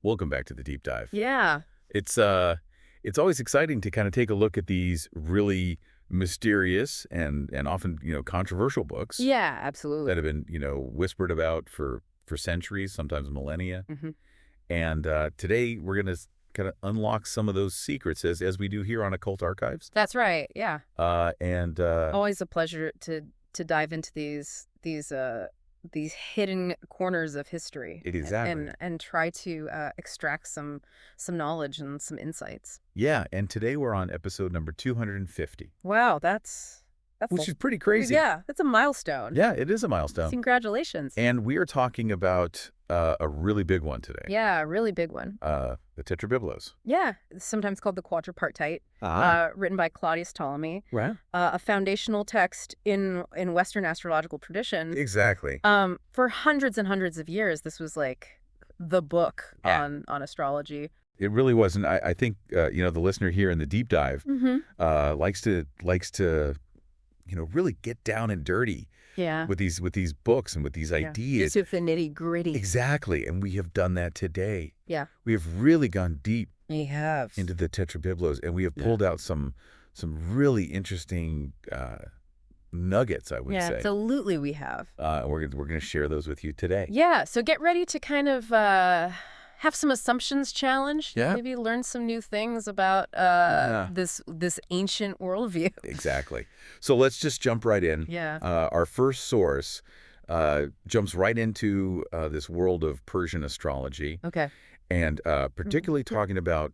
Welcome back to the deep dive. Yeah. It's uh it's always exciting to kind of take a look at these really mysterious and often, controversial books Yeah, that absolutely. have been, whispered about for centuries, sometimes millennia. Hmm. And today we're going to kind of unlock some of those secrets as we do here on Occult Archives. That's right. Yeah. And Always a pleasure to dive into these hidden corners of history exactly. and try to extract some knowledge and some insights. Yeah, and today we're on episode number 250, Wow, that's which is pretty crazy. yeah, that's a milestone. Yeah, it is a milestone. Congratulations. And we are talking about a really big one today. Yeah, a really big one. The Tetrabiblos. Yeah, sometimes called the quadripartite, written by Claudius Ptolemy, Right. a foundational text in Western astrological tradition. Exactly. For hundreds and hundreds of years, this was like the book Yeah. on astrology. It really wasn't. I think the listener here in the deep dive likes to really get down and dirty Yeah. with these books and with these ideas. Into the nitty gritty. Exactly, and we have done that today. Yeah. We have really gone deep We have. into the Tetrabiblos, and we have pulled out some really interesting nuggets, I would Yeah, say. absolutely we have. We're going to share those with you today. Yeah, so get ready to kind of have some assumptions challenged. Yeah. Maybe learn some new things about this ancient worldview. Exactly. So let's just jump right in. Yeah. Our first source jumps right into this world of Persian astrology, Okay. and particularly talking about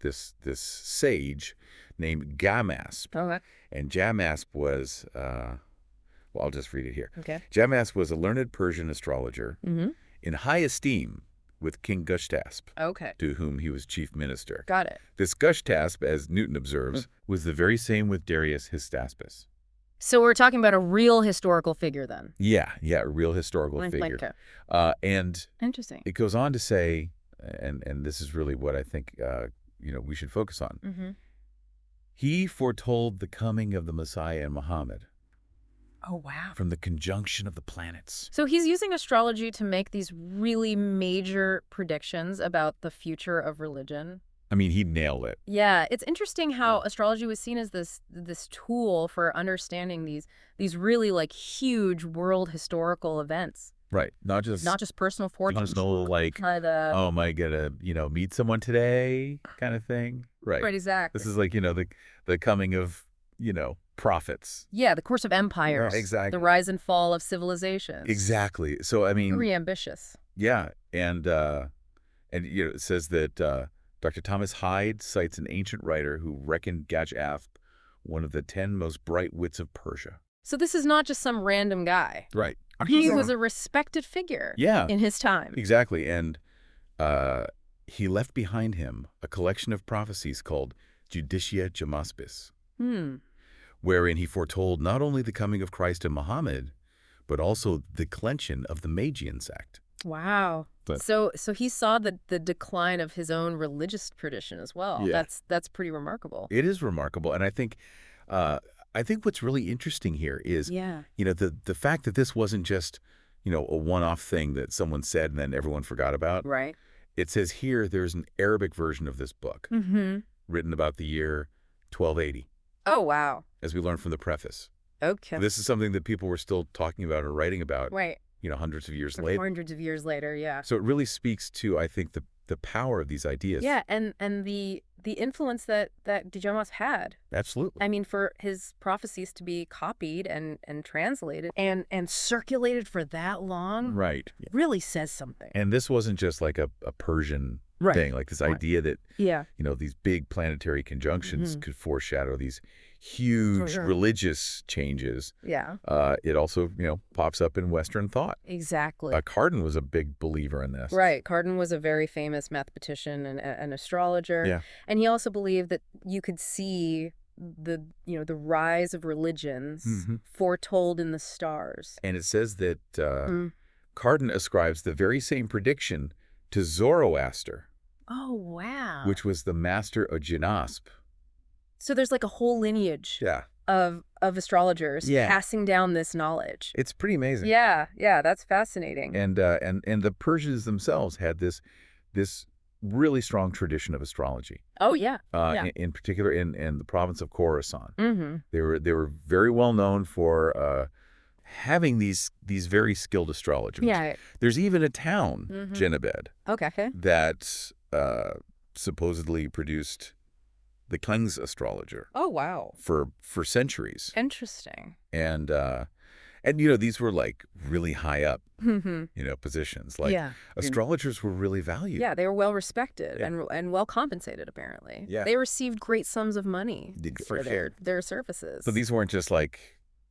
this sage named Gamasp. Okay. And Gamasp was, I'll just read it here. Okay. Gamasp was a learned Persian astrologer Mm-hmm. in high esteem with King Gushtasp, Okay. to whom he was chief minister. Got it. This Gushtasp, as Newton observes, was the very same with Darius Hystaspes. So we're talking about a real historical figure then. Yeah, a real historical figure. Okay. And Interesting. it goes on to say, and this is really what I think we should focus on. Mm-hmm. He foretold the coming of the Messiah and Muhammad Oh, wow. from the conjunction of the planets. So he's using astrology to make these really major predictions about the future of religion. I mean, he nailed it. Yeah, it's interesting how astrology was seen as this tool for understanding these really like huge world historical events. Right. Not just Personal fortunes. no like, But, oh, am I gonna meet someone today kind of thing. Right. right, exactly. This is like the coming of prophets. Yeah, the course of empires. Right, exactly. The rise and fall of civilizations. Exactly. So I mean, Very ambitious. yeah, and it says that Dr. Thomas Hyde cites an ancient writer who reckoned Gaj-Asp one of the 10 most bright wits of Persia. So this is not just some random guy. Right. He was a respected figure Yeah, in his time. exactly. And he left behind him a collection of prophecies called Judicia Gemaspis, wherein he foretold not only the coming of Christ and Muhammad, but also the declension of the Magian sect. Wow. But- So he saw the decline of his own religious tradition as well. Yeah. That's pretty remarkable. It is remarkable, and I think what's really interesting here is Yeah. the fact that this wasn't just a one-off thing that someone said and then everyone forgot about. Right. It says here there's an Arabic version of this book Mm-hmm. written about the year 1280, Oh, wow. as we learned from the preface. Okay. This is something that people were still talking about or writing about, Right. hundreds of years later. Hundreds of years later, yeah. So it really speaks to, I think, the power of these ideas. Yeah, and the influence that Djamas had. Absolutely. I mean, for his prophecies to be copied and translated and circulated for that long Right. really says something. And this wasn't just like a Persian Right. thing, like this Right. idea that, Yeah. these big planetary conjunctions could foreshadow these huge sure. religious changes. Yeah. It also, pops up in Western thought. Exactly. Cardan was a big believer in this. Right. Cardan was a very famous mathematician and an astrologer. Yeah. And he also believed that you could see the rise of religions foretold in the stars. And it says that Cardan ascribes the very same prediction to Zoroaster, Oh, wow. which was the master of Janasp. So there's like a whole lineage Yeah. of astrologers Yeah. passing down this knowledge. It's pretty amazing. Yeah, that's fascinating. And the Persians themselves had this this really strong tradition of astrology. Oh, yeah. Yeah. In particular in the province of Khorasan. Mm-hmm. They were very well known for having these very skilled astrologers. Yeah. There's even a town, Jenabed, Okay. that supposedly produced the king's astrologer Oh, wow. for centuries. Interesting. And you know, these were like really high up, Mm-hmm. you know, positions. Like Yeah. astrologers were really valued. Yeah, they were well respected Yeah. and well compensated, apparently. Yeah. They received great sums of money for sure. their services. So these weren't just like,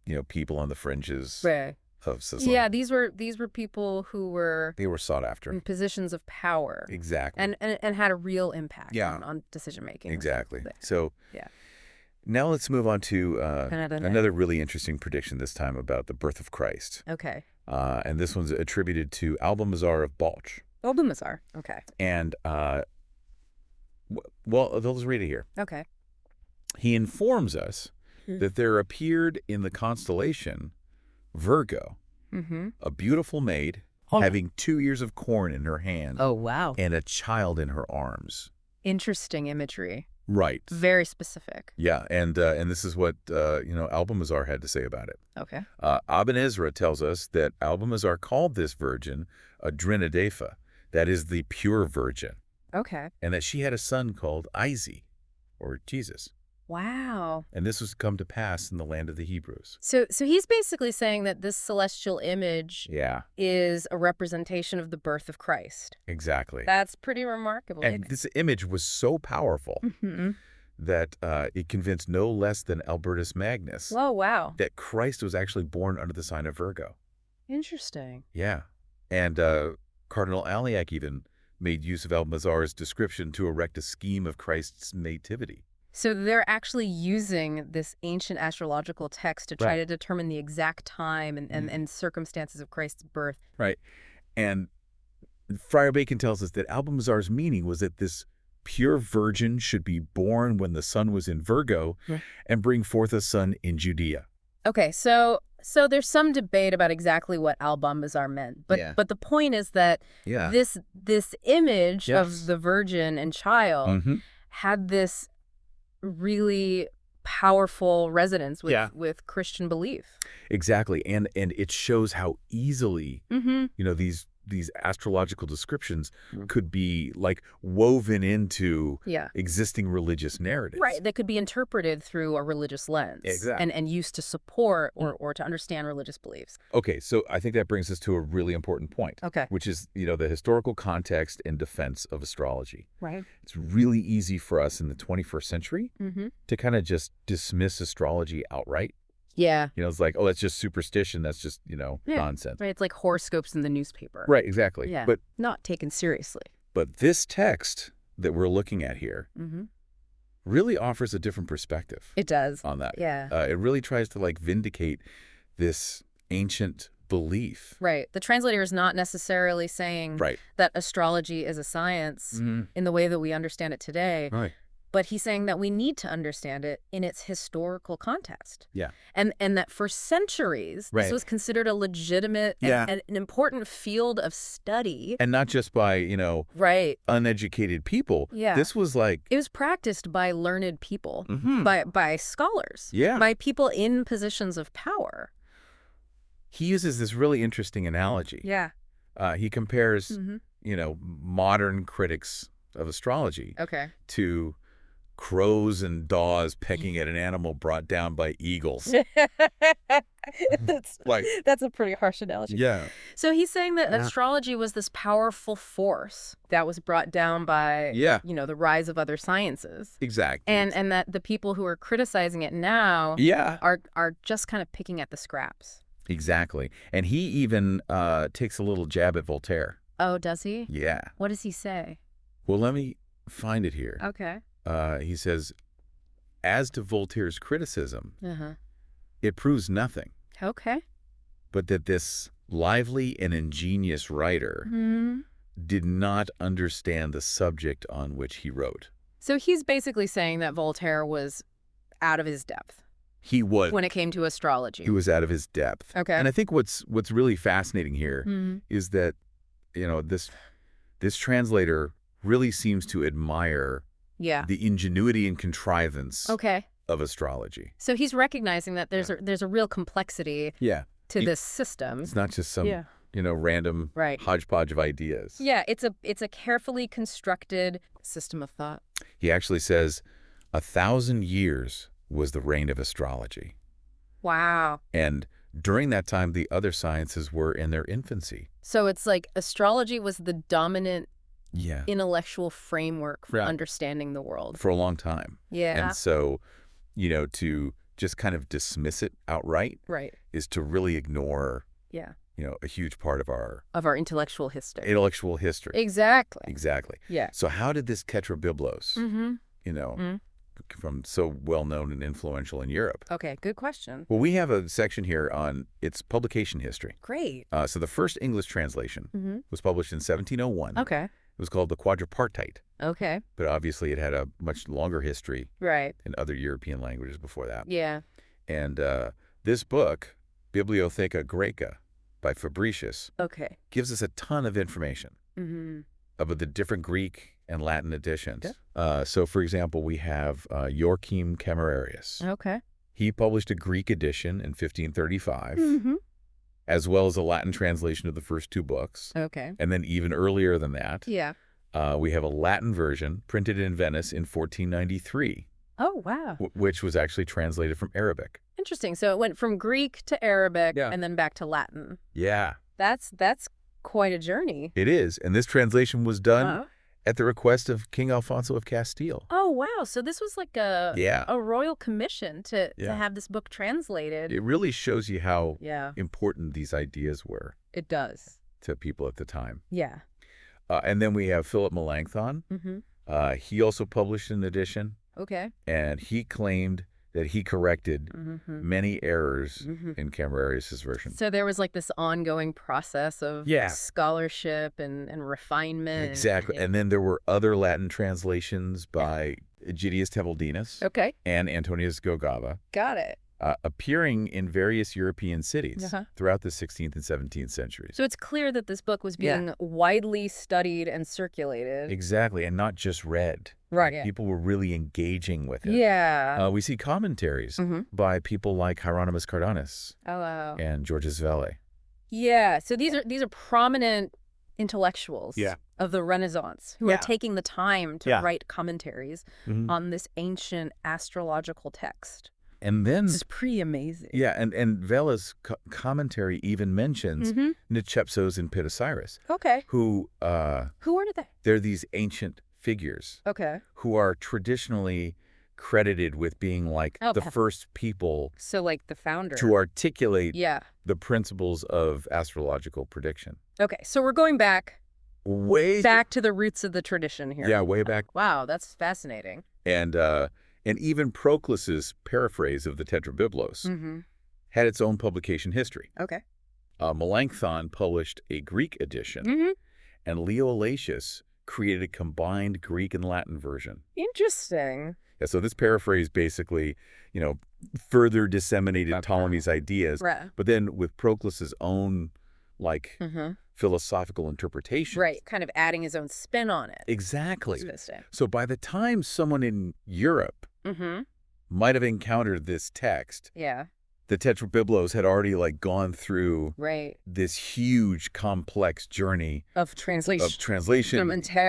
you know, people on the fringes Right. of society. Yeah, these were people who were They were sought after. in positions of power. Exactly. And had a real impact Yeah. on decision making. Exactly. So Yeah. now let's move on to Another another really interesting prediction, this time about the birth of Christ. Okay. And this one's attributed to Almagest of Balch. Almagest. Okay. And, well, let's read it here. Okay. He informs us that there appeared in the constellation Virgo a beautiful maid having 2 ears of corn in her hand Oh, wow. and a child in her arms. Interesting imagery. Right. Very specific. Yeah, and this is what you know, Almagest had to say about it. Okay. Aben Ezra tells us that Almagest called this virgin a Drinadepha, that is the pure virgin, Okay. and that she had a son called Izi, or Jesus. Wow. And this was to come to pass in the land of the Hebrews. So he's basically saying that this celestial image Yeah, is a representation of the birth of Christ. exactly. That's pretty remarkable. And this image was so powerful that it convinced no less than Albertus Magnus Oh, wow. that Christ was actually born under the sign of Virgo. Interesting. Yeah. And Cardinal Aleac even made use of Almagest's description to erect a scheme of Christ's nativity. So they're actually using this ancient astrological text to try Right. to determine the exact time and circumstances of Christ's birth. Right. And Friar Bacon tells us that Almagest's meaning was that this pure virgin should be born when the sun was in Virgo and bring forth a son in Judea. Okay, so there's some debate about exactly what Almagest meant, but the point is that Yeah. this image Yes. of the virgin and child had this really powerful resonance with Christian belief. Exactly. And it shows how easily, Mm-hmm. you know, these astrological descriptions could be like woven into existing religious narratives. Right, that could be interpreted through a religious lens. Exactly. And used to support or to understand religious beliefs. Okay, so I think that brings us to a really important point. Okay. Which is, you know, the historical context and defense of astrology. Right. It's really easy for us in the 21st century to kind of just dismiss astrology outright. Yeah. You know, it's like, oh, that's just superstition. That's just, you know, nonsense. Right, it's like horoscopes in the newspaper. Right, exactly. Yeah, But not taken seriously. this text that we're looking at here really offers a different perspective It does. on that. Yeah. It really tries to like vindicate this ancient belief. Right. The translator is not necessarily saying that astrology is a science in the way that we understand it today. Right. But he's saying that we need to understand it in its historical context. Yeah. And that for centuries, this was considered a legitimate and an important field of study. And not just by, you know, uneducated people. Yeah. This was like... It was practiced by learned people, by scholars, by people in positions of power. He uses this really interesting analogy. Yeah. He compares, you know, modern critics of astrology to crows and daws pecking at an animal brought down by eagles. That's a pretty harsh analogy. Yeah. So he's saying that astrology was this powerful force that was brought down by, you know, the rise of other sciences. Exactly. And that the people who are criticizing it now are just kind of picking at the scraps. Exactly. And he even takes a little jab at Voltaire. Oh, does he? Yeah. What does he say? Well, let me find it here. Okay. He says, as to Voltaire's criticism, it proves nothing. Okay. But that this lively and ingenious writer did not understand the subject on which he wrote. So he's basically saying that Voltaire was out of his depth. He was. When it came to astrology. He was out of his depth. Okay. And I think what's really fascinating here is that, you know, this translator really seems to admire Yeah. the ingenuity and contrivance Okay. of astrology. So he's recognizing that there's a real complexity Yeah. to this system. It's not just some, Yeah. random Right. hodgepodge of ideas. Yeah, it's a carefully constructed system of thought. He actually says 1,000 years was the reign of astrology. Wow. And during that time, the other sciences were in their infancy. So it's like astrology was the dominant Yeah. intellectual framework for Yeah. understanding the world. For a long time. Yeah. And so, to just kind of dismiss it outright Right. is to really ignore, Yeah. a huge part of our Of our intellectual history. intellectual history. Exactly. Exactly. Yeah. So how did this Tetrabiblos, Mm-hmm. from so well-known and influential in Europe? Okay, good question. Well, we have a section here on its publication history. Great. So the first English translation Mm-hmm. was published in 1701. Okay. It was called the Quadripartite, Okay. but obviously it had a much longer history Right. in other European languages before that. Yeah. And this book, Bibliotheca Graeca by Fabricius, Okay. gives us a ton of information Mm-hmm. about the different Greek and Latin editions. So, for example, we have Joachim Camerarius. Okay. He published a Greek edition in 1535, Mm-hmm. as well as a Latin translation of the first two books. Okay. And then even earlier than that, Yeah. we have a Latin version printed in Venice in 1493, Oh, wow. which was actually translated from Arabic. Interesting. So it went from Greek to Arabic Yeah. and then back to Latin. Yeah, That's quite a journey. it is. And this translation was done Uh-huh. at the request of King Alfonso of Castile. Oh, wow. So this was like Yeah. a royal commission to Yeah. have this book translated. It really shows you how Yeah, important these ideas were it does. to people at the time. Yeah. And then we have Philip Melanchthon. Mm-hmm. He also published an edition, Okay. and he claimed that he corrected Mm-hmm. many errors Mm-hmm. in Camerarius' version. So there was like this ongoing process of Yeah. scholarship and refinement. Exactly. And then there were other Latin translations by Aegidius Tebaldinas Okay. and Antonius Gogava, Got it. appearing in various European cities Uh-huh. throughout the 16th and 17th centuries. So it's clear that this book was Yeah. being widely studied and circulated. Exactly, and not just read. Right. Yeah. People were really engaging with it. Yeah. We see commentaries Mhm. by people like Hieronymus Cardanus Oh, wow. and Georgius Vele. Yeah. So these are prominent intellectuals Yeah. of the Renaissance who Yeah. are taking the time to Yeah. write commentaries Mhm. on this ancient astrological text. And then, This is pretty amazing. yeah, and Vele's commentary even mentions Mhm. Nicepsos and Pitasiris, Okay. who, Who are they? they're these ancient figures Okay. who are traditionally credited with being like Oh, the first people So like the founder. to articulate Yeah. the principles of astrological prediction. Okay. So we're going back Way to the roots of the tradition here. Yeah, way back. Wow, that's fascinating. And even Proclus's paraphrase of the Tetrabiblos Mm-hmm. had its own publication history. Okay. Melanchthon published a Greek edition, Mm-hmm. and Leo Laelius created a combined Greek and Latin version. Interesting. Yeah, so this paraphrase basically, further disseminated Ptolemy's ideas, Right. but then with Proclus's own, Mm-hmm. philosophical interpretation. Right. Kind of adding his own spin on it. Exactly. Interesting. So by the time someone in Europe Mm-hmm. might have encountered this text, Yeah. the Tetrabiblos had already gone through Right. this huge, complex journey Of translation. of translation,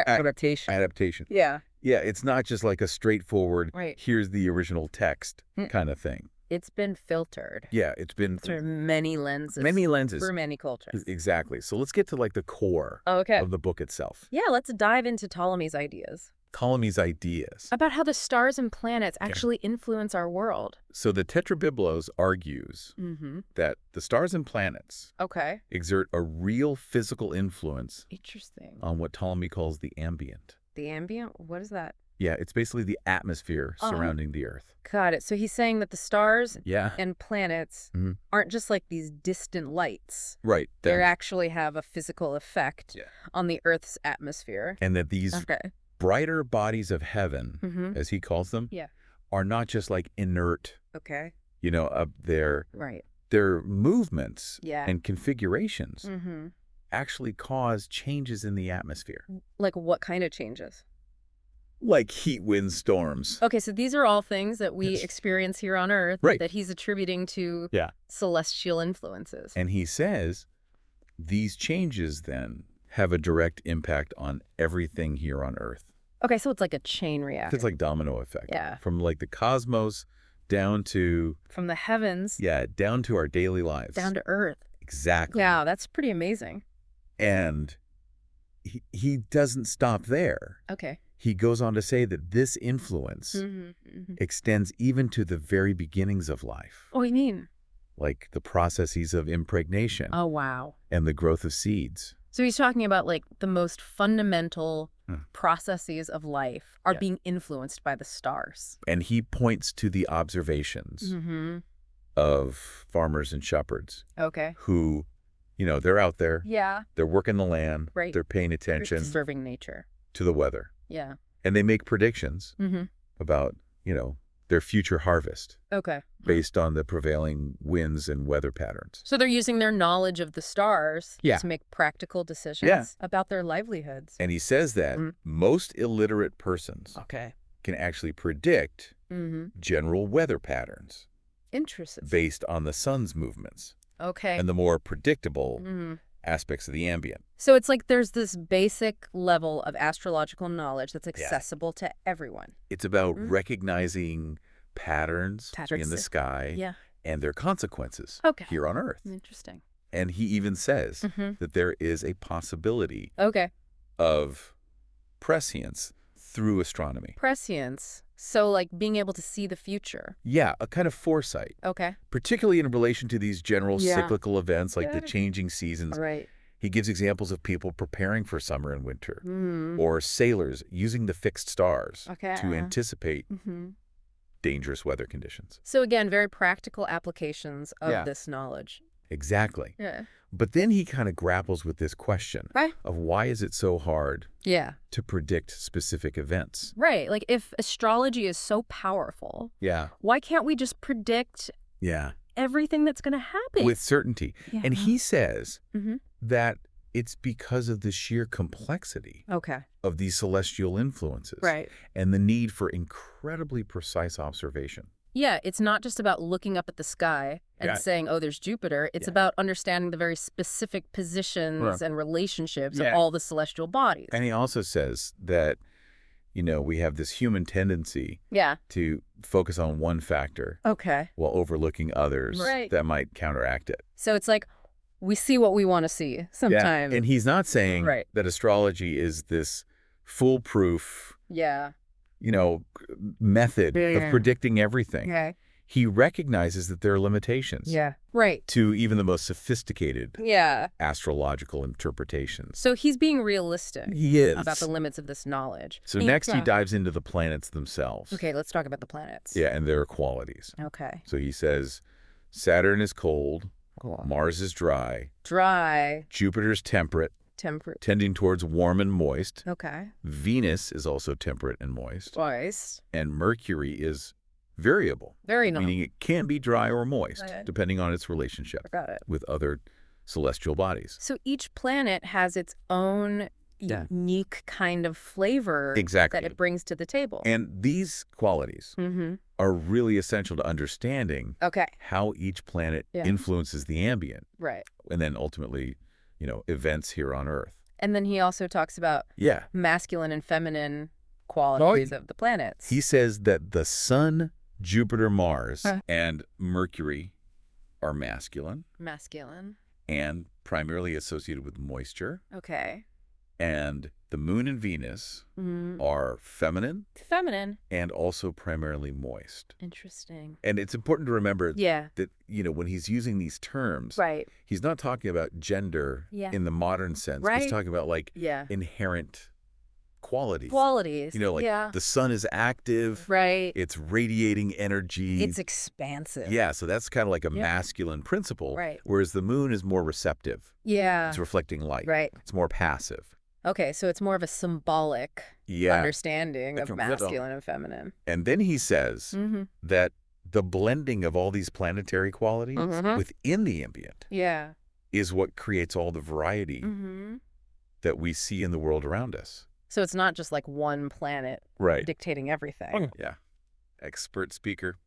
Adaptation. adaptation. Yeah. Yeah, it's not just like a straightforward, Right. here's the original text Mm. kind of thing. It's been filtered Yeah, it's been through many lenses. many lenses. For many cultures. Exactly. So let's get to the core Okay. of the book itself. Yeah, let's dive into Ptolemy's ideas Ptolemy's ideas. about how the stars and planets actually influence our world. So the Tetrabiblos argues Mm-hmm. that the stars and planets Okay. exert a real physical influence Interesting. on what Ptolemy calls the ambient. The ambient? What is that? Yeah, it's basically the atmosphere Uh-huh. surrounding the Earth. Got it. So he's saying that the stars Yeah. and planets Mhm. aren't just like these distant lights. Right. They That- actually have a physical effect Yeah. on the Earth's atmosphere. and that these Okay. brighter bodies of heaven, Mm-hmm. as he calls them, Yeah. are not just inert, Okay. their Right. movements Yeah. and configurations Mm-hmm. actually cause changes in the atmosphere. Like what kind of changes? Like heat, wind, storms. Okay, so these are all things that we experience here on Earth Right. that he's attributing to Yeah. celestial influences. And he says these changes then have a direct impact on everything here on Earth. Okay, so it's like a chain reaction. It's like domino effect. Yeah. From like the cosmos down to... From the heavens. Yeah, down to our daily lives. Down to Earth. Exactly. Yeah, that's pretty amazing. And he doesn't stop there. Okay. He goes on to say that this influence extends even to the very beginnings of life. What do you mean? Like the processes of impregnation. Oh, wow. And the growth of seeds. So he's talking about like the most fundamental processes of life are being influenced by the stars. And he points to the observations of farmers and shepherds. Okay. Who, they're out there. Yeah. They're working the land. Right. They're paying attention. Observing nature. To the weather. Yeah. And they make predictions about, their future harvest. Okay. Based on the prevailing winds and weather patterns. So they're using their knowledge of the stars to make practical decisions about their livelihoods. And he says that most illiterate persons can actually predict general weather patterns. Interesting. Based on the sun's movements. Okay. And the more predictable aspects of the ambient. So it's like there's this basic level of astrological knowledge that's accessible to everyone. It's about recognizing patterns in the sky and their consequences here on Earth. Interesting. And he even says that there is a possibility of prescience through astronomy. Prescience. So like being able to see the future. Yeah, a kind of foresight. Okay. Particularly in relation to these general cyclical events like the changing seasons. Right. He gives examples of people preparing for summer and winter, or sailors using the fixed stars to anticipate dangerous weather conditions. So again, very practical applications of this knowledge. Exactly. Yeah. But then he kind of grapples with this question of why is it so hard to predict specific events? Right. Like if astrology is so powerful, why can't we just predict everything that's going to happen? With certainty. Yeah. And he says that it's because of the sheer complexity of these celestial influences and the need for incredibly precise observation. Yeah, it's not just about looking up at the sky and saying, oh, there's Jupiter. It's about understanding the very specific positions and relationships of all the celestial bodies. And he also says that, we have this human tendency to focus on one factor while overlooking others that might counteract it. So it's like we see what we want to see sometimes. Yeah. And he's not saying that astrology is this foolproof method of predicting everything. He recognizes that there are limitations to even the most sophisticated astrological interpretations. So he's being realistic about the limits of this knowledge. So next he dives into the planets themselves. Okay, let's talk about the planets. Yeah, and their qualities. Okay. So he says Saturn is cold, Mars is dry, Jupiter's temperate, tending towards warm and moist. Okay. Venus is also temperate and moist. And Mercury is variable. Meaning it can be dry or moist, depending on its relationship with other celestial bodies. So each planet has its own unique kind of flavor that it brings to the table. And these qualities are really essential to understanding how each planet influences the ambient. Right. And then ultimately, events here on Earth. And then he also talks about masculine and feminine qualities of the planets. He says that the Sun, Jupiter, Mars, and Mercury are masculine. And primarily associated with moisture. Okay. And the Moon and Venus are feminine. And also primarily moist. Interesting. And it's important to remember that, when he's using these terms, he's not talking about gender in the modern sense. He's talking about inherent qualities. The sun is active. It's radiating energy. It's expansive. Yeah, so that's kind of like a masculine principle. Whereas the moon is more receptive. It's reflecting light. It's more passive. Okay, so it's more of a symbolic understanding of masculine and feminine. And then he says that the blending of all these planetary qualities within the ambient is what creates all the variety that we see in the world around us. So it's not just like one planet dictating everything. Yeah. Expert speaker.